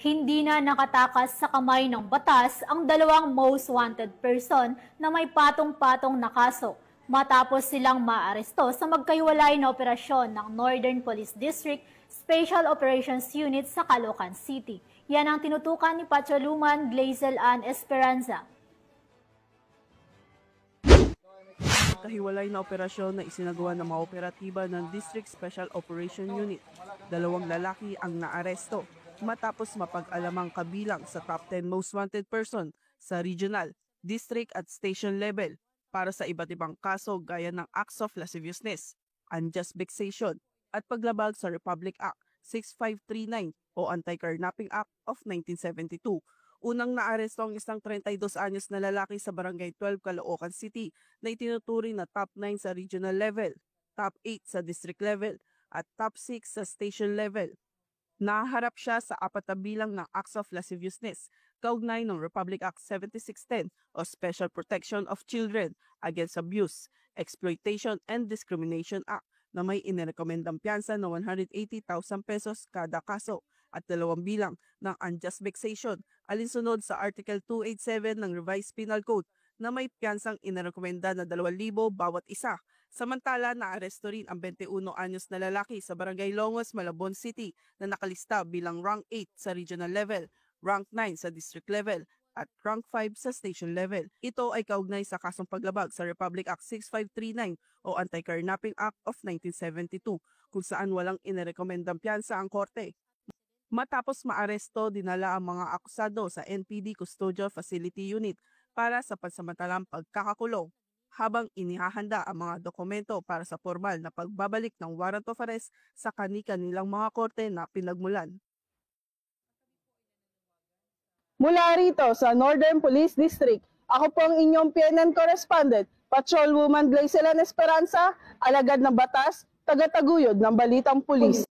Hindi na nakatakas sa kamay ng batas ang dalawang most wanted person na may patong-patong na kaso matapos silang maaresto sa magkahiwalay na operasyon ng Northern Police District Special Operations Unit sa Caloocan City. Yan ang tinutukan ni Patroluman Glazel Ann Esperanza. Kahiwalay na operasyon na isinagawa ng mga operatiba ng District Special Operation Unit. Dalawang lalaki ang naaresto matapos mapag-alamang kabilang sa top 10 most wanted person sa regional, district at station level para sa iba't ibang kaso gaya ng acts of lasciviousness, unjust vexation at paglabag sa Republic Act 6539 o Anti-Carnapping Act of 1972. Unang naaresto ang isang 32 anyos na lalaki sa Barangay 12, Caloocan City na itinuturing na top 9 sa regional level, top 8 sa district level at top 6 sa station level. Naharap siya sa apat na bilang ng acts of lasciviousness kaugnay ng Republic Act 7610 o Special Protection of Children Against Abuse, Exploitation and Discrimination Act na may inirekomendang piyansa na 180,000 pesos kada kaso at 2 bilang ng unjust vexation alinsunod sa Article 287 ng Revised Penal Code na may piyansang inirekomenda na 2,000 bawat isa. Samantala, naaresto rin ang 21 anyos na lalaki sa Barangay Longos, Malabon City na nakalista bilang rank 8 sa regional level, rank 9 sa district level, at rank 5 sa station level. Ito ay kaugnay sa kasong paglabag sa Republic Act 6539 o Anti-Carnapping Act of 1972 kung saan walang inirekomendang piyansa ang korte. Matapos maaresto, dinala ang mga akusado sa NPD Custodial Facility Unit para sa pansamantalang pagkakakulong habang inihahanda ang mga dokumento para sa formal na pagbabalik ng warrant of arrest sa kani-kanilang mga korte na pinagmulan. Mula rito sa Northern Police District, ako po ang inyong PNN correspondent, Patrolwoman Glazel Ann Esperanza, alagad ng batas, taga-taguyod ng Balitang Pulis.